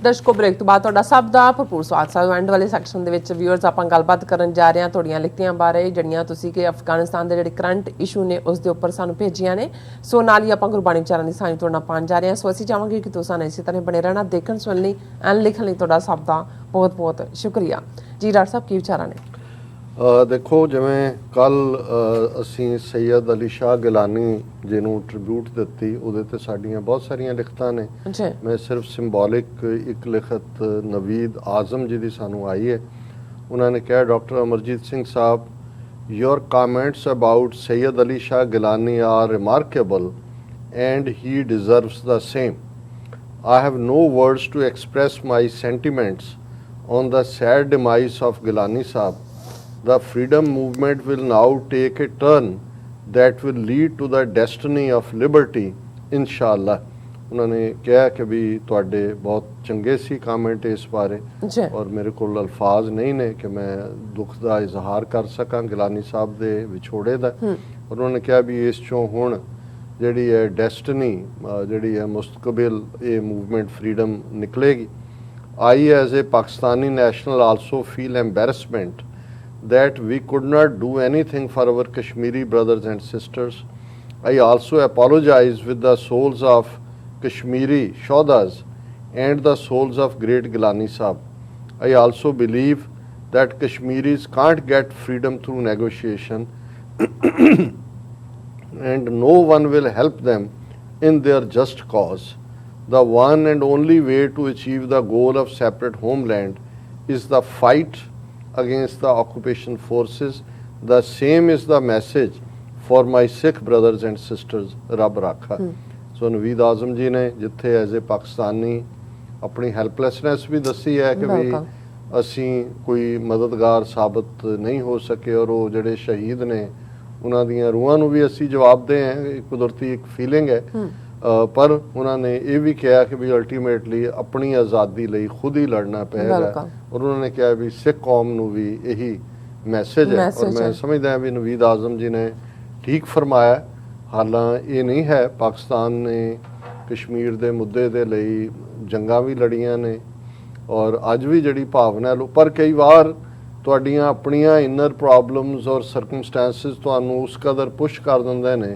ਦਰਸ਼ਕੋ break ਤੋਂ ਬਾਅਦ ਤੁਹਾਡਾ ਸਭ ਦਾ ਭਰਪੂਰ ਸਵਾਗਤ ਹੈ। ਐਂਡ ਵਾਲੇ ਸੈਕਸ਼ਨ ਦੇ ਵਿੱਚ ਵਿਊਅਰਸ ਆਪਾਂ ਗੱਲਬਾਤ ਕਰਨ ਜਾ ਰਹੇ ਹਾਂ ਤੁਹਾਡੀਆਂ ਲਿਖਤੀਆਂ ਬਾਰੇ ਜਿਹੜੀਆਂ ਤੁਸੀਂ ਕਿ ਅਫਗਾਨਿਸਤਾਨ ਦੇ ਜਿਹੜੇ ਕਰੰਟ ਇਸ਼ੂ ਨੇ ਉਸ ਦੇ ਉੱਪਰ ਸਾਨੂੰ ਭੇਜੀਆਂ ਨੇ। ਸੋ ਨਾਲ ਹੀ ਆਪਾਂ ਗੁਰਬਾਣੀ ਵਿਚਾਰਾਂ ਦੀ ਸਾਂਝ ਤੁਹਾਡੇ ਨਾਲ ਪਾਉਣ ਜਾ ਰਹੇ ਹਾਂ। ਸੋ ਅਸੀਂ ਚਾਹਾਂਗੇ ਕਿ ਤੁਸੀਂ ਸਾਨੂੰ ਇਸੇ ਤਰ੍ਹਾਂ ਬਣੇ ਰਹਿਣਾ, ਦੇਖਣ ਸੁਣਨ ਲਈ ਐਂਡ ਲਿਖਣ ਲਈ ਤੁਹਾਡਾ ਸਭ ਦਾ ਬਹੁਤ ਬਹੁਤ ਸ਼ੁਕਰੀਆ ਜੀ। ਡਾਕਟਰ ਸਾਹਿਬ ਕੀ ਵਿਚਾਰਾਂ ਨੇ? देखो जिवें कल असी सैयद अली शाह गिलानी जिन्हों ट्रिब्यूट दिती उहदे ते साडियां बहुत सारियां लिखतां ने। मैं सिर्फ सिंबॉलिक एक लिखत नवीद आजम जी दी सानू आई है। उन्होंने कहा doctor Amarjit Singh Sahab, your comments about Syed Ali Shah Geelani are remarkable and he deserves the same. I have no words to express my sentiments on the sad demise of Geelani Sahab. The freedom movement will now take a turn that will lead to the destiny of liberty, inshallah। उन्होंने कहा कि भी तुहाडे बहुत चंगे सी comment इस बारे और मेरे को अल्फाज नहीं ने कि मैं दुख का इजहार कर सकां गिलानी साहब दे विछोड़े दा। और उन्होंने कहा भी इस चों हुण जिहड़ी है डेस्टनी जिहड़ी है मुस्तकबिल ये मूवमेंट फ्रीडम निकलेगी। I as a Pakistani national also feel embarrassment that we could not do anything for our Kashmiri brothers and sisters. I also apologize with the souls of Kashmiri Shodas and the souls of great Gilani Sahab. I also believe that Kashmiris can't get freedom through negotiation and no one will help them in their just cause. The one and only way to achieve the goal of separate homeland is the fight against the occupation forces. The same is the message for my Sikh brothers and sisters. Rab rakha। सो नवीद आजम जी ने जिथे as a Pakistani अपनी हैल्पलैसनैस भी दसी है कि भी असी कोई मददगार साबित नहीं हो सके और वो जड़े शहीद ने उन्हों दियां रूहां नूं भी असी जवाब दे हैं। कुदरती एक फीलिंग है पर उन्होंने ये भी कहा कि भी अल्टीमेटली अपनी आज़ादी लिए खुद ही लड़ना पेगा। और उन्होंने कहा भी सिख कौम नूं भी यही मैसेज है। और मैं समझदा भी नवीद आजम जी ने ठीक फरमाया। हालांकि ये नहीं है पाकिस्तान ने कश्मीर के मुद्दे के लिए जंगां भी लड़ियां ने और अज भी जिहड़ी भावना है पर कई बार तुहाडीआं अपनियां इनर प्रॉब्लम्स और सरकमस्टेंसिस तुहानूं उस कदर पुश कर दिंदे ने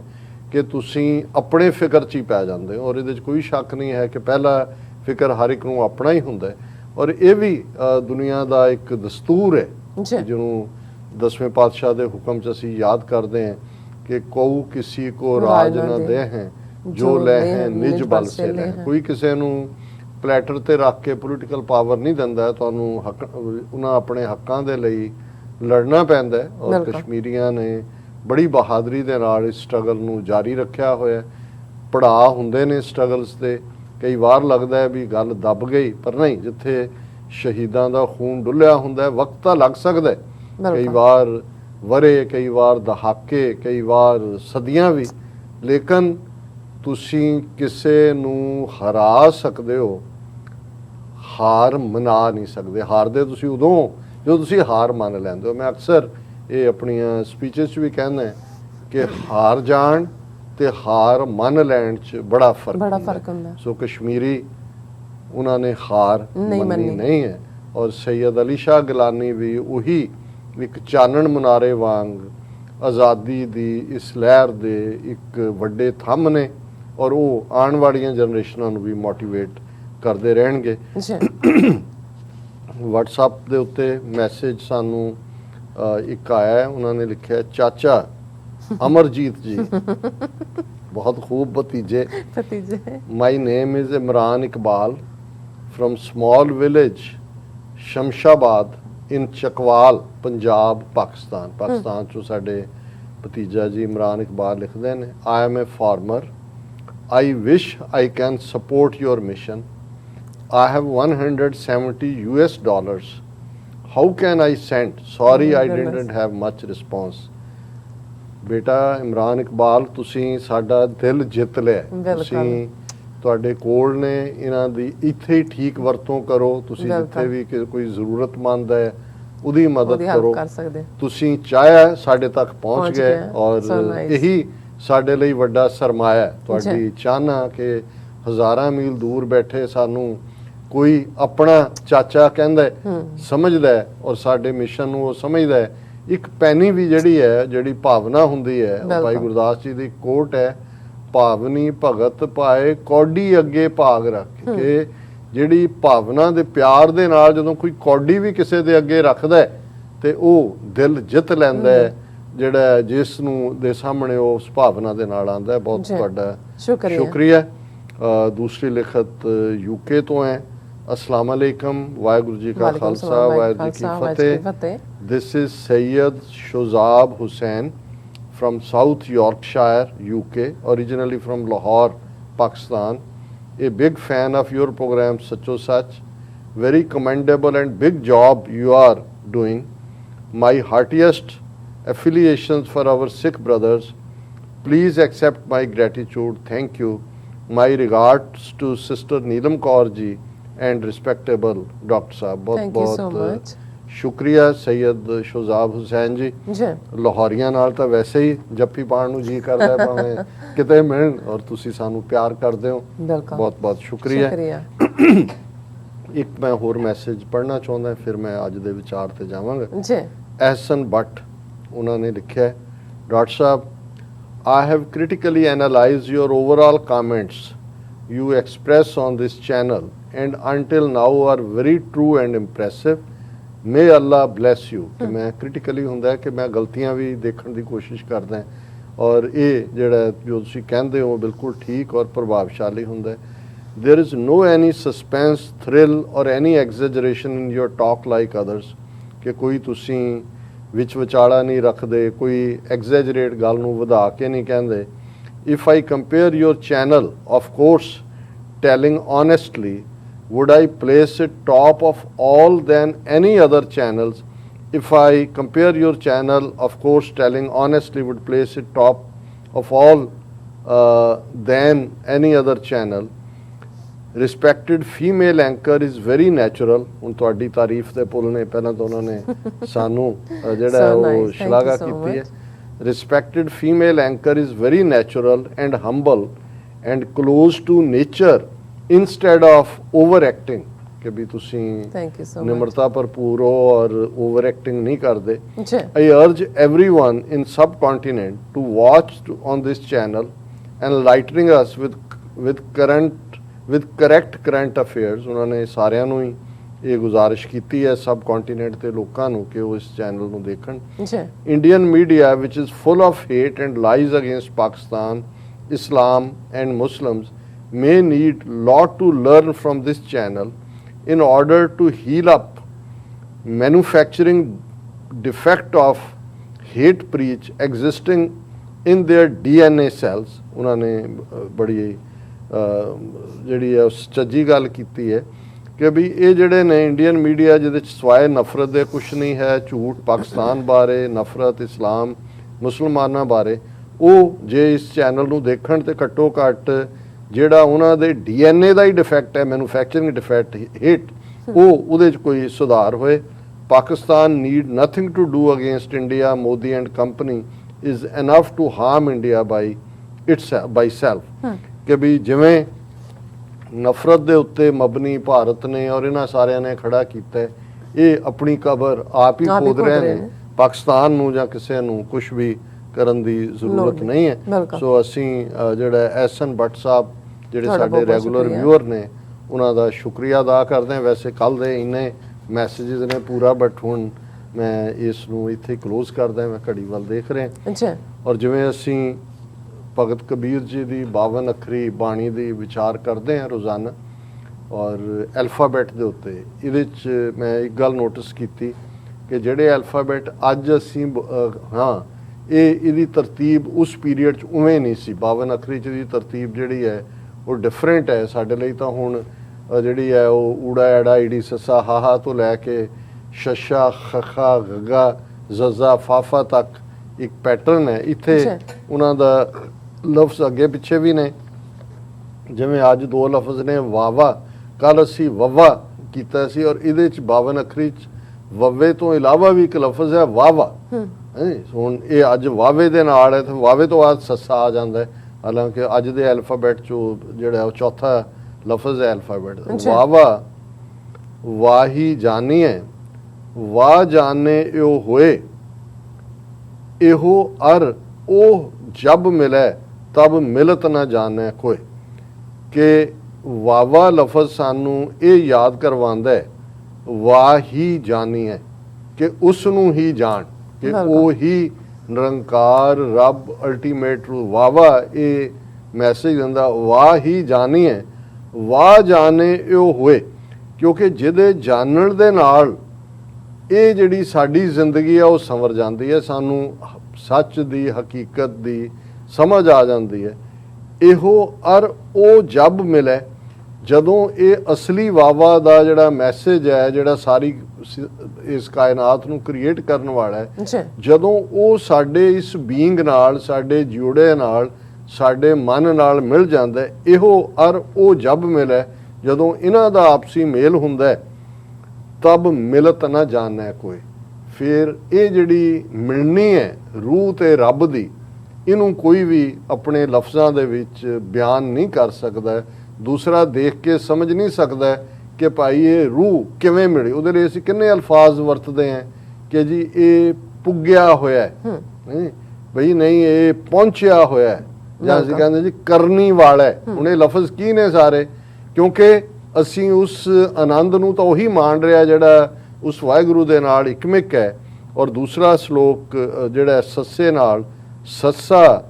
कि तुसी अपने फिक्र च ही पै जाते हो। और ये कोई शक नहीं है कि पहला फिक्र हर एक नूं अपना ही हुंदा है। और ये भी दुनिया का एक दस्तूर है जिन्होंने 10वें पातशाह के हुक्म च असी याद करते हैं कि कऊ किसी को राज न दे हैं जो ले हैं निज बल से ले। कोई किसी नूं प्लेटर ते रख के पोलिटिकल पावर नहीं दिंदा, तुहानूं हक उन्हां अपने हक्कां दे लई लड़ना पैंदा है। और कश्मीरियां ने बड़ी बहादरी दे नाल इस स्ट्रगल नूं जारी रखिया होया। पड़ा हुंदे ने स्ट्रगल्स दे, कई बार लगदा है भी गल दब गई पर नहीं, जिथे शहीदां दा खून डुलिया हुंदा है वक्त तां लग सकदा है, कई बार वरे, कई बार दहाके, कई बार सदियां भी, लेकिन तुसी किसे नूं हरा सकदे हो, हार मना नहीं सकदे। हारदे तुसी उदों जो तुसी हार मान लैंदे हो। मैं अक्सर ये अपनियां स्पीचेस भी कहना है कि हार जान ते हार मन लैण च बड़ा फर्क हुंदा। सो कश्मीरी उन्होंने हार मनी नहीं है। और सैयद अली शाह गिलानी भी वही एक चानण मुनारे वांग आज़ादी दी इस लहर दे एक वड्डे थंम ने और वो आने वालियां जनरेशनां नूं भी मोटिवेट करते रहणगे। व्हाट्सएप दे उत्ते मैसेज सानू एक आया है, उन्होंने लिखा है चाचा अमरजीत जी बहुत खूब भतीजे। My name is Imran Iqbal from small village Shamshabad in Chakwal Punjab Pakistan. Pakistan चो साडे भतीजा जी इमरान इकबाल लिखते हैं, I am a farmer, I wish I can support your mission, I have $170 US, how can I send? Sorry I didn't have much response। बेटा इमरान इकबाल तुसी साडा दिल जित लिया। तुसी तुहाडे कोल ने इन्हां दी इत्थे ही ठीक वरतों करो। तुसी जिथे भी कोई जरूरतमंद है उहदी मदद करो। तुसी चाह्या साडे तक पहुँच गए और यही साडे लई वड्डा सरमाया है। तुहाडी चाहना कि हज़ारां मील दूर बैठे सानू ਕੋਈ ਆਪਣਾ ਚਾਚਾ ਕਹਿੰਦਾ ਸਮਝਦਾ ਹੈ ਔਰ ਸਾਡੇ ਮਿਸ਼ਨ ਨੂੰ ਉਹ ਸਮਝਦਾ ਹੈ। ਇੱਕ ਪੈਨੀ ਵੀ ਜਿਹੜੀ ਹੈ, ਜਿਹੜੀ ਭਾਵਨਾ ਹੁੰਦੀ ਹੈ, ਭਾਈ ਗੁਰਦਾਸ ਜੀ ਦੀ ਕੋਟ ਹੈ, ਭਾਵਨੀ ਭਗਤ ਪਾਏ ਕੌਡੀ ਅੱਗੇ ਭਾਗ ਰੱਖ ਕੇ। ਜਿਹੜੀ ਭਾਵਨਾ ਦੇ ਪਿਆਰ ਦੇ ਨਾਲ ਜਦੋਂ ਕੋਈ ਕੌਡੀ ਵੀ ਕਿਸੇ ਦੇ ਅੱਗੇ ਰੱਖਦਾ ਤੇ ਉਹ ਦਿਲ ਜਿੱਤ ਲੈਂਦਾ ਹੈ, ਜਿਹੜਾ ਜਿਸ ਨੂੰ ਦੇ ਸਾਹਮਣੇ ਉਸ ਭਾਵਨਾ ਦੇ ਨਾਲ ਆਉਂਦਾ ਹੈ। ਬਹੁਤ ਤੁਹਾਡਾ ਸ਼ੁਕਰੀਆ। ਦੂਸਰੀ ਲਿਖਤ ਯੂਕੇ ਤੋਂ ਹੈ। अस्सलाम वालेकुम, वाहिगुरु जी का खालसा, वाहिगुरु जी की फतेह। This is Sayyid Shozab Hussain from South Yorkshire, UK, originally from Lahore, Pakistan. A big fan of your program, Sacho Sach. Very commendable and big job you are doing. My heartiest affiliations for our Sikh brothers. Please accept my gratitude. Thank you. My regards to Sister Neelam Kaur ji and respectable doctor साहब। बहुत बहुत शुक्रिया सैयद शोजाब हुसैन जी। ਲਾਹੌਰੀਆਂ ਨਾਲ ਤਾਂ ਵੈਸੇ ਹੀ ਜੱਫੀ ਪਾਉਣ ਨੂੰ ਜੀ ਕਰਦਾ ਭਾਵੇਂ ਕਿਤੇ ਮਿਲਣ, ਔਰ ਤੁਸੀਂ ਸਾਨੂੰ ਪਿਆਰ ਕਰਦੇ ਹੋ, ਬਹੁਤ ਬਹੁਤ ਸ਼ੁਕਰੀਆ। ਇੱਕ ਮੈਂ ਹੋਰ ਮੈਸੇਜ ਪੜ੍ਹਨਾ ਚਾਹੁੰਦਾ, ਫਿਰ ਮੈਂ ਅੱਜ ਦੇ ਵਿਚਾਰ ਤੇ ਜਾਵਾਂਗਾ। ਐਹਸਨ ਬੱਟ ਉਹਨਾਂ ਨੇ ਲਿਖਿਆ, doctor Sahib, I have critically analyzed your overall comments you express on this channel and until now are very true and impressive. May Allah bless you। ਕਿ ਮੈਂ ਕ੍ਰਿਟੀਕਲੀ ਹੁੰਦਾ ਕਿ ਮੈਂ ਗਲਤੀਆਂ ਵੀ ਦੇਖਣ ਦੀ ਕੋਸ਼ਿਸ਼ ਕਰਦਾ, ਔਰ ਇਹ ਜਿਹੜਾ ਜੋ ਤੁਸੀਂ ਕਹਿੰਦੇ ਹੋ ਬਿਲਕੁਲ ਠੀਕ ਔਰ ਪ੍ਰਭਾਵਸ਼ਾਲੀ ਹੁੰਦਾ। There is no any suspense, thrill or any exaggeration in your talk like others। ਕਿ ਕੋਈ ਤੁਸੀਂ ਵਿੱਚ ਵਿਚਾਲਾ ਨਹੀਂ ਰੱਖਦੇ, ਕੋਈ ਐਗਜ਼ੈਜਰੇਟ ਗੱਲ ਨੂੰ ਵਧਾ ਕੇ ਨਹੀਂ ਕਹਿੰਦੇ। If I compare your channel, of course, telling honestly, would I place it top of all than any other channels? If I compare your channel, of course, telling honestly, would place it top of all than any other channel. Respected female anchor is very natural। ਹੁਣ ਤੁਹਾਡੀ ਤਾਰੀਫ ਦੇ ਪੁੱਲ ਨੇ, ਪਹਿਲਾਂ ਤਾਂ ਉਹਨਾਂ ਨੇ ਸਾਨੂੰ ਜਿਹੜਾ ਉਹ ਸ਼ਲਾਘਾ ਕੀਤੀ ਹੈ। Respected female anchor is very natural and humble and close to nature instead of overacting। ਕਿ ਵੀ ਤੁਸੀਂ ਨਿਮਰਤਾ ਭਰਪੂਰ ਹੋ ਔਰ overacting ਨਹੀਂ ਕਰਦੇ। I urge everyone in subcontinent to watch on this channel enlightening us with correct current affairs। ਉਹਨਾਂ ਨੇ ਸਾਰਿਆਂ ਨੂੰ ਹੀ ਇਹ ਗੁਜ਼ਾਰਿਸ਼ ਕੀਤੀ ਹੈ ਸਬ ਕੰਟੀਨੈਂਟ ਦੇ ਲੋਕਾਂ ਨੂੰ ਕਿ ਉਹ ਇਸ ਚੈਨਲ ਨੂੰ ਦੇਖਣ। Indian media which is full of hate and lies against Pakistan, Islam and Muslims may need lot to learn from this channel in order to heal up manufacturing defect of hate preach existing in their DNA cells। ਉਹਨਾਂ ਨੇ ਬੜੀ ਜਿਹੜੀ ਹੈ ਸੱਚੀ ਗੱਲ ਕੀਤੀ ਹੈ ਕਿ ਵੀ ਇਹ ਜਿਹੜੇ ਨੇ ਇੰਡੀਅਨ ਮੀਡੀਆ ਜਿਹਦੇ 'ਚ ਸਵਾਏ ਨਫ਼ਰਤ ਦੇ ਕੁਛ ਨਹੀਂ ਹੈ, ਝੂਠ ਪਾਕਿਸਤਾਨ ਬਾਰੇ, ਨਫ਼ਰਤ ਇਸਲਾਮ ਮੁਸਲਮਾਨਾਂ ਬਾਰੇ, ਉਹ ਜੇ ਇਸ ਚੈਨਲ ਨੂੰ ਦੇਖਣ ਤੇ ਘੱਟੋ ਘੱਟ ਜਿਹੜਾ ਉਹਨਾਂ ਦੇ DNA ਦਾ ਹੀ ਡਿਫੈਕਟ ਹੈ, ਮੈਨੂਫੈਕਚਰਿੰਗ ਡਿਫੈਕਟ ਹੇਟ, ਉਹ ਉਹਦੇ 'ਚ ਕੋਈ ਸੁਧਾਰ ਹੋਏ। Pakistan need nothing to do against India, Modi and company is enough to harm India by self. ਕਿ ਵੀ ਜਿਵੇਂ ਨਫ਼ਰਤ ਦੇ ਉੱਤੇ ਮਬਨੀ ਭਾਰਤ ਨੇ ਔਰ ਇਹਨਾਂ ਸਾਰਿਆਂ ਨੇ ਖੜਾ ਕੀਤਾ, ਇਹ ਆਪਣੀ ਕਬਰ ਆਪ ਹੀ ਖੋਦ ਰਹੇ ਨੇ। ਪਾਕਿਸਤਾਨ ਨੂੰ ਜਾਂ ਕਿਸੇ ਨੂੰ ਕੁਝ ਵੀ ਕਰਨ ਦੀ ਜ਼ਰੂਰਤ ਨਹੀਂ ਹੈ। ਸੋ ਅਸੀਂ ਜਿਹੜਾ ਐਹਸਨ ਬੱਟ ਸਾਹਿਬ ਜਿਹੜੇ ਸਾਡੇ ਰੈਗੂਲਰ ਵਿਊਅਰ ਨੇ, ਉਹਨਾਂ ਦਾ ਸ਼ੁਕਰੀਆ ਅਦਾ ਕਰਦੇ ਹਾਂ। ਵੈਸੇ ਕੱਲ੍ਹ ਦੇ ਇੰਨੇ ਮੈਸੇजेस ਨੇ ਪੂਰਾ, ਬਟ ਹੁਣ ਮੈਂ ਇਸ ਨੂੰ ਇੱਥੇ ਕਲੋਜ਼ ਕਰਦਾ। ਮੈਂ ਘੜੀ ਵੱਲ ਦੇਖ ਰਿਹਾ, ਔਰ ਜਿਵੇਂ ਅਸੀਂ ਭਗਤ ਕਬੀਰ ਜੀ ਦੀ 52 ਅੱਖਰੀ ਬਾਣੀ ਦੀ ਵਿਚਾਰ ਕਰਦੇ ਹਾਂ ਰੋਜ਼ਾਨਾ, ਔਰ ਐਲਫਾਬੈਟ ਦੇ ਉੱਤੇ ਇਹਦੇ 'ਚ ਮੈਂ ਇੱਕ ਗੱਲ ਨੋਟਿਸ ਕੀਤੀ ਕਿ ਜਿਹੜੇ ਐਲਫਾਬੈਟ ਅੱਜ ਅਸੀਂ ਇਹਦੀ ਤਰਤੀਬ ਉਸ ਪੀਰੀਅਡ 'ਚ ਉਵੇਂ ਨਹੀਂ ਸੀ। 52 ਅੱਖਰੀ 'ਚ ਦੀ ਤਰਤੀਬ ਜਿਹੜੀ ਹੈ ਉਹ ਡਿਫਰੈਂਟ ਹੈ ਸਾਡੇ ਲਈ। ਤਾਂ ਹੁਣ ਜਿਹੜੀ ਹੈ ਉਹ ਊੜਾ ਐੜਾ ਈੜੀ ਸੱਸਾ ਹਾਹਾ ਤੋਂ ਲੈ ਕੇ ਸ਼ਸ਼ਾ ਖਖਾ ਗੱਗਾ ਜ਼ਜ਼ਾ ਫਾਫਾ ਤੱਕ ਇੱਕ ਪੈਟਰਨ ਹੈ। ਇੱਥੇ ਉਹਨਾਂ ਦਾ ਲਫ਼ਜ਼ ਅੱਗੇ ਪਿੱਛੇ ਵੀ ਨੇ, ਜਿਵੇਂ ਅੱਜ 2 ਲਫ਼ਜ਼ ਨੇ ਵਾਵਾ, ਕੱਲ੍ਹ ਅਸੀਂ ਵੱਵਾ ਕੀਤਾ ਸੀ, ਔਰ ਇਹਦੇ 'ਚ 52 ਅੱਖਰੀ 'ਚ ਵੱਵੇ ਤੋਂ ਇਲਾਵਾ ਵੀ ਇੱਕ ਲਫ਼ਜ਼ ਹੈ ਵਾਵਾ। ਹੁਣ ਇਹ ਅੱਜ ਵਾਵੇ ਦੇ ਨਾਲ ਹੈ, ਤੇ ਵਾਵੇ ਤੋਂ ਬਾਅਦ ਸੱਸਾ ਆ ਜਾਂਦਾ ਹੈ। ਹਾਲਾਂਕਿ ਅੱਜ ਦੇ ਐਲਫਾਬੈਟ 'ਚੋਂ ਜਿਹੜਾ ਉਹ ਚੌਥਾ ਲਫ਼ਜ਼ ਹੈ ਐਲਫਾਬੈਟ ਵਾਵਾ ਵਾਹੀ ਜਾਣੀਐ ਵਾਹ ਜਾਣੇ ਇਹੋ ਹੋਏ ਇਹੋ ਅਰ ਉਹ ਜਬ ਮਿਲੈ ਤਬ ਮਿਲਤ ਨਾ ਜਾਣੈ ਕੋਏ। ਕਿ ਵਾਵਾ ਲਫ਼ਜ਼ ਸਾਨੂੰ ਇਹ ਯਾਦ ਕਰਵਾਉਂਦਾ ਹੈ ਵਾਹ ਹੀ ਜਾਣੀਐ ਕਿ ਉਸ ਨੂੰ ਹੀ ਜਾਣ ਕਿ ਉਹ ਹੀ ਨਿਰੰਕਾਰ ਰੱਬ ਅਲਟੀਮੇਟ ਟਰੂ। ਵਾਵਾ ਇਹ ਮੈਸੇਜ ਦਿੰਦਾ ਵਾਹ ਹੀ ਜਾਣੀਐ ਵਾਹ ਜਾਣੇ ਇਹੋ ਹੋਏ, ਕਿਉਂਕਿ ਜਿਹਦੇ ਜਾਣਨ ਦੇ ਨਾਲ ਇਹ ਜਿਹੜੀ ਸਾਡੀ ਜ਼ਿੰਦਗੀ ਆ ਉਹ ਸੰਵਰ ਜਾਂਦੀ ਹੈ, ਸਾਨੂੰ ਸੱਚ ਦੀ ਹਕੀਕਤ ਦੀ ਸਮਝ ਆ ਜਾਂਦੀ ਹੈ। ਇਹੋ ਅਰ ਉਹ ਜਬ ਮਿਲੇ ਜਦੋਂ ਇਹ ਅਸਲੀ ਵਾਵਾ ਦਾ ਜਿਹੜਾ ਮੈਸੇਜ ਹੈ, ਜਿਹੜਾ ਸਾਰੀ ਇਸ ਕਾਇਨਾਤ ਨੂੰ ਕ੍ਰੀਏਟ ਕਰਨ ਵਾਲਾ ਹੈ, ਜਦੋਂ ਉਹ ਸਾਡੇ ਇਸ ਬੀਇੰਗ ਨਾਲ, ਸਾਡੇ ਜੋੜੇ ਨਾਲ, ਸਾਡੇ ਮਨ ਨਾਲ ਮਿਲ ਜਾਂਦਾ, ਇਹੋ ਅਰ ਉਹ ਜਬ ਮਿਲੇ ਜਦੋਂ ਇਹਨਾਂ ਦਾ ਆਪਸੀ ਮੇਲ ਹੁੰਦਾ ਤਬ ਮਿਲਤ ਨਾ ਜਾਣੈ ਕੋਈ। ਫਿਰ ਇਹ ਜਿਹੜੀ ਮਿਲਣੀ ਹੈ ਰੂਹ ਤੇ ਰੱਬ ਦੀ, ਇਹਨੂੰ ਕੋਈ ਵੀ ਆਪਣੇ ਲਫ਼ਜ਼ਾਂ ਦੇ ਵਿੱਚ ਬਿਆਨ ਨਹੀਂ ਕਰ ਸਕਦਾ, ਦੂਸਰਾ ਦੇਖ ਕੇ ਸਮਝ ਨਹੀਂ ਸਕਦਾ ਕਿ ਭਾਈ ਇਹ ਰੂਹ ਕਿਵੇਂ ਮਿਲੀ। ਉਹਦੇ ਲਈ ਅਸੀਂ ਕਿੰਨੇ ਅਲਫਾਜ਼ ਵਰਤਦੇ ਹਾਂ ਕਿ ਜੀ ਇਹ ਪੁੱਗਿਆ ਹੋਇਆ ਹੈ, ਬਈ ਨਹੀਂ ਇਹ ਪਹੁੰਚਿਆ ਹੋਇਆ ਹੈ, ਜਾਂ ਅਸੀਂ ਕਹਿੰਦੇ ਜੀ ਕਰਨੀ ਵਾਲਾ ਹੈ। ਹੁਣ ਇਹ ਲਫ਼ਜ਼ ਕੀ ਨੇ ਸਾਰੇ, ਕਿਉਂਕਿ ਅਸੀਂ ਉਸ ਆਨੰਦ ਨੂੰ ਤਾਂ ਉਹੀ ਮਾਣ ਰਿਹਾ ਜਿਹੜਾ ਉਸ ਵਾਹਿਗੁਰੂ ਦੇ ਨਾਲ ਇਕਮਿਕ ਹੈ। ਔਰ ਦੂਸਰਾ ਸ਼ਲੋਕ ਜਿਹੜਾ ਸੱਸੇ ਨਾਲ, ਸੱਸਾ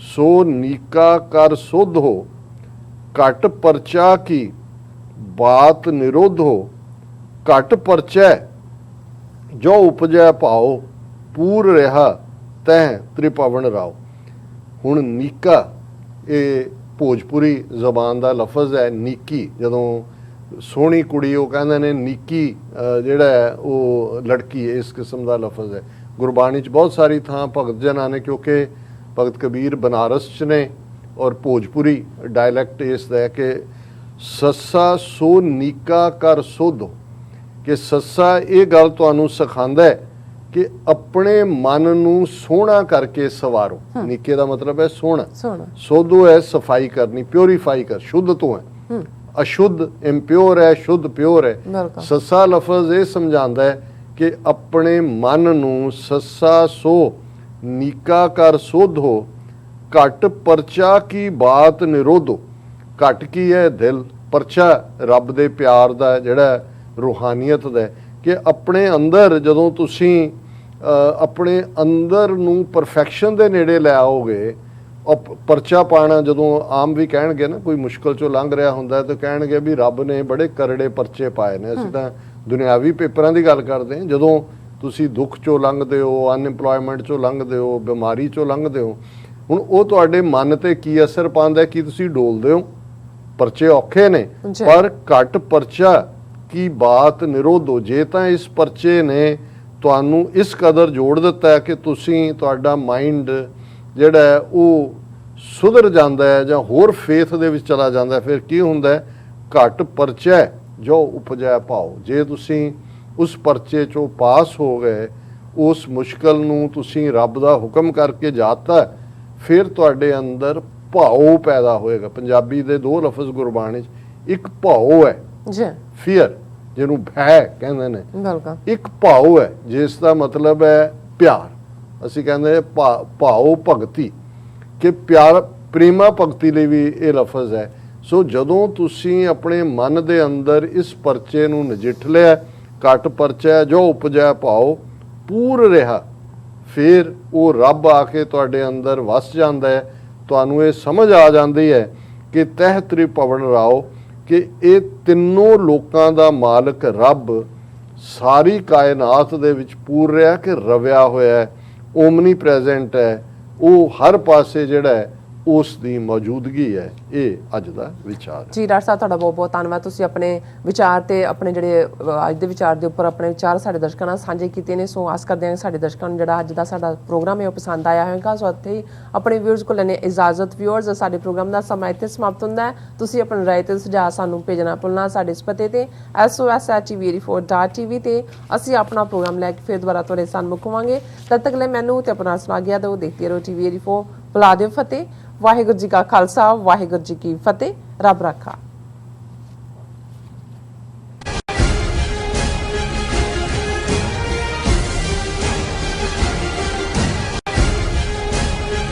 ਸੋ ਨੀਕਾ ਕਰ ਸੁਧ ਹੋ ਘਟ ਪਰਚਾ ਕੀ ਬਾਤ ਨਿਰੋਧ ਹੋ, ਘਟ ਪਰਚੈ ਜੋ ਉਪਜੈ ਭਾਓ ਪੂਰ ਰਿਹਾ ਤਹਿ ਤ੍ਰਿਪਵਨ ਰਾਓ। ਹੁਣ ਨੀਕਾ ਇਹ ਭੋਜਪੁਰੀ ਜ਼ਬਾਨ ਦਾ ਲਫ਼ਜ਼ ਹੈ। ਨੀਕੀ, ਜਦੋਂ ਸੋਹਣੀ ਕੁੜੀ ਉਹ ਕਹਿੰਦੇ ਨੇ ਨੀਕੀ ਜਿਹੜਾ ਹੈ ਉਹ ਲੜਕੀ, ਇਸ ਕਿਸਮ ਦਾ ਲਫ਼ਜ਼ ਹੈ। ਗੁਰਬਾਣੀ 'ਚ ਬਹੁਤ ਸਾਰੀ ਥਾਂ ਭਗਤ ਜਨਾਂ ਨੇ, ਕਿਉਂਕਿ ਭਗਤ ਕਬੀਰ ਬਨਾਰਸ 'ਚ ਨੇ ਔਰ ਭੋਜਪੁਰੀ ਡਾਇਲੈਕਟ ਇਸ ਦਾ ਹੈ ਕਿ ਸੱਸਾ ਸੋ ਨੀਕਾ ਕਰ ਸੁਧ, ਕਿ ਸੱਸਾ ਇਹ ਗੱਲ ਤੁਹਾਨੂੰ ਸਿਖਾਉਂਦਾ ਹੈ ਕਿ ਆਪਣੇ ਮਨ ਨੂੰ ਸੋਹਣਾ ਕਰਕੇ ਸਵਾਰੋ। ਨੀਕੇ ਦਾ ਮਤਲਬ ਹੈ ਸੋਹਣਾ, ਸੋਧੋ ਹੈ ਸਫਾਈ ਕਰਨੀ, ਪਿਉਰੀਫਾਈ ਕਰ, ਸ਼ੁੱਧ ਤੋਂ ਹੈ, ਅਸ਼ੁੱਧ ਇੰਪਿਓਰ ਹੈ, ਸ਼ੁੱਧ ਪਿਓਰ ਹੈ। ਸੱਸਾ ਲਫ਼ਜ਼ ਇਹ ਸਮਝਾਉਂਦਾ ਹੈ ਕਿ ਆਪਣੇ ਮਨ ਨੂੰ ਸੱਸਾ ਸੋ ਨੀਕਾ ਕਰ ਸੋਧੋ ਘਟ ਪਰਚਾ ਕੀ ਬਾਤ ਨਿਰੋਧੋ। ਘਟ ਕੀ ਹੈ? ਦਿਲ। ਪਰਚਾ ਰੱਬ ਦੇ ਪਿਆਰ ਦਾ, ਜਿਹੜਾ ਰੂਹਾਨੀਅਤ ਦਾ, ਕਿ ਆਪਣੇ ਅੰਦਰ ਜਦੋਂ ਤੁਸੀਂ ਆਪਣੇ ਅੰਦਰ ਨੂੰ ਪਰਫੈਕਸ਼ਨ ਦੇ ਨੇੜੇ ਲੈ ਆਓਗੇ। ਪਰਚਾ ਪਾਣਾ, ਜਦੋਂ ਆਮ ਵੀ ਕਹਿਣਗੇ ਨਾ, ਕੋਈ ਮੁਸ਼ਕਲ ਚੋਂ ਲੰਘ ਰਿਹਾ ਹੁੰਦਾ ਤਾਂ ਕਹਿਣਗੇ ਵੀ ਰੱਬ ਨੇ ਬੜੇ ਕਰੜੇ ਪਰਚੇ ਪਾਏ ਨੇ। ਅਸੀਂ ਤਾਂ ਦੁਨਿਆਵੀ ਪੇਪਰਾਂ ਦੀ ਗੱਲ ਕਰਦੇ ਹਾਂ। ਜਦੋਂ ਤੁਸੀਂ ਦੁੱਖ ਚੋਂ ਲੰਘਦੇ ਹੋ, ਅਨਇੰਪਲੋਇਮੈਂਟ ਚੋਂ ਲੰਘਦੇ ਹੋ, ਬਿਮਾਰੀ ਚੋਂ ਲੰਘਦੇ ਹੋ, ਹੁਣ ਉਹ ਤੁਹਾਡੇ ਮਨ ਤੇ ਕੀ ਅਸਰ ਪਾਉਂਦਾ? ਕੀ ਤੁਸੀਂ ਡੋਲਦੇ ਹੋ? ਪਰਚੇ ਔਖੇ ਨੇ, ਪਰ ਘੱਟ ਪਰਚਾ ਕੀ ਬਾਤ ਨਿਰੋਧੋ। ਜੇ ਤਾਂ ਇਸ ਪਰਚੇ ਨੇ ਤੁਹਾਨੂੰ ਇਸ ਕਦਰ ਜੋੜ ਦਿੱਤਾ ਹੈ ਕਿ ਤੁਸੀਂ, ਤੁਹਾਡਾ ਮਾਈਂਡ ਜਿਹੜਾ ਹੈ ਉਹ ਸੁਧਰ ਜਾਂਦਾ ਹੈ ਜਾਂ ਹੋਰ ਫੇਥ ਦੇ ਵਿੱਚ ਚਲਾ ਜਾਂਦਾ ਹੈ, ਫਿਰ ਕੀ ਹੁੰਦਾ ਹੈ? ਘੱਟ ਪਰਚਾ ਜੋ ਉਪਜੈ ਭਾਓ। ਜੇ ਤੁਸੀਂ ਉਸ ਪਰਚੇ ਚੋਂ ਪਾਸ ਹੋ ਗਏ, ਉਸ ਮੁਸ਼ਕਲ ਨੂੰ ਤੁਸੀਂ ਰੱਬ ਦਾ ਹੁਕਮ ਕਰਕੇ ਜਾਤਾ, ਫਿਰ ਤੁਹਾਡੇ ਅੰਦਰ ਭਾਓ ਪੈਦਾ ਹੋਏਗਾ। ਪੰਜਾਬੀ ਦੇ ਦੋ ਲਫ਼ਜ਼ ਗੁਰਬਾਣੀ 'ਚ, ਇੱਕ ਭਾਓ ਹੈ ਫੀਅਰ, ਜਿਹਨੂੰ ਭੈ ਕਹਿੰਦੇ ਨੇ, ਇੱਕ ਭਾਓ ਹੈ ਜਿਸ ਦਾ ਮਤਲਬ ਹੈ ਪਿਆਰ। ਅਸੀਂ ਕਹਿੰਦੇ ਭਾਓ ਭਗਤੀ, ਕਿ ਪਿਆਰ, ਪ੍ਰੇਮਾ ਭਗਤੀ ਲਈ ਵੀ ਇਹ ਲਫ਼ਜ਼ ਹੈ। ਸੋ ਜਦੋਂ ਤੁਸੀਂ ਆਪਣੇ ਮਨ ਦੇ ਅੰਦਰ ਇਸ ਪਰਚੇ ਨੂੰ ਨਜਿੱਠ ਲਿਆ, ਘੱਟ ਪਰਚਾ ਜੋ ਉਪਜੈ ਭਾਓ ਪੂਰ ਰਿਹਾ, ਫਿਰ ਉਹ ਰੱਬ ਆ ਕੇ ਤੁਹਾਡੇ ਅੰਦਰ ਵਸ ਜਾਂਦਾ ਹੈ। ਤੁਹਾਨੂੰ ਇਹ ਸਮਝ ਆ ਜਾਂਦੀ ਹੈ ਕਿ ਤਹਿ ਤ੍ਰਿਪਵਨ ਰਾਓ, ਕਿ ਇਹ ਤਿੰਨੋਂ ਲੋਕਾਂ ਦਾ ਮਾਲਕ ਰੱਬ ਸਾਰੀ ਕਾਇਨਾਤ ਦੇ ਵਿੱਚ ਪੂਰ ਰਿਹਾ, ਕਿ ਰਵਿਆ ਹੋਇਆ ਹੈ, ਓਮਨੀ ਪ੍ਰੈਜ਼ੈਂਟ ਹੈ, ਉਹ ਹਰ ਪਾਸੇ ਜਿਹੜਾ ਹੈ ਉਸ ਦੀ ਮੌਜੂਦਗੀ ਹੈ। ਇਹ ਅੱਜ ਦਾ ਵਿਚਾਰ ਜੀ। ਡਾਕਟਰ ਸਾਹਿਬ ਤੁਹਾਡਾ ਬਹੁਤ ਬਹੁਤ ਧੰਨਵਾਦ। ਤੁਸੀਂ ਆਪਣੇ ਵਿਚਾਰ ਤੇ ਆਪਣੇ ਜਿਹੜੇ ਅੱਜ ਦੇ ਵਿਚਾਰ ਦੇ ਉੱਪਰ ਆਪਣੇ ਵਿਚਾਰ ਸਾਡੇ ਦਰਸ਼ਕਾਂ ਨਾਲ ਸਾਂਝੇ ਕੀਤੇ ਨੇ। ਸੋ ਆਸ ਕਰਦੇ ਹਾਂ ਸਾਡੇ ਦਰਸ਼ਕਾਂ ਨੂੰ ਜਿਹੜਾ ਅੱਜ ਦਾ ਸਾਡਾ ਪ੍ਰੋਗਰਾਮ ਹੈ ਉਹ ਪਸੰਦ ਆਇਆ ਹੋਵੇਗਾ। ਸੋ ਇੱਥੇ ਹੀ ਆਪਣੇ ਵਿਊਅਰਸ ਕੋਲ ਲੈਣੇ ਇਜਾਜ਼ਤ। ਵਿਊਅਰਸ, ਸਾਡੇ ਪ੍ਰੋਗਰਾਮ ਦਾ ਸਮਾਂ ਇੱਥੇ ਸਮਾਪਤ ਹੁੰਦਾ ਹੈ। ਤੁਸੀਂ ਆਪਣੀ ਰਾਏ ਤੇ ਸੁਝਾਅ ਸਾਨੂੰ ਭੇਜਣਾ ਭੁੱਲਣਾ ਸਾਡੇ ਇਸ ਪਤੇ ਤੇ SOS@TV84.tv ਤੇ ਅਸੀਂ ਆਪਣਾ ਪ੍ਰੋਗਰਾਮ ਲੈ ਕੇ ਫਿਰ ਦੁਬਾਰਾ ਤੁਹਾਡੇ ਸਾਹਮਣੇ ਹੋਵਾਂਗੇ। ਤਦ ਤੱਕ ਲਈ ਮੈਨੂੰ ਤੇ ਆਪਣਾ ਸੁਣਾ ਗਿਆ ਦਿਓ। ਦੇਖਦੇ ਰਹੋ TV84। ਬੁਲਾ ਦਿਓ ਫਤਿਹ। ਵਾਹਿਗੁਰੂ ਜੀ ਕਾ ਖਾਲਸਾ, ਵਾਹਿਗੁਰੂ ਜੀ ਕੀ ਫਤਿਹ। ਰੱਬ ਰਾਖਾ।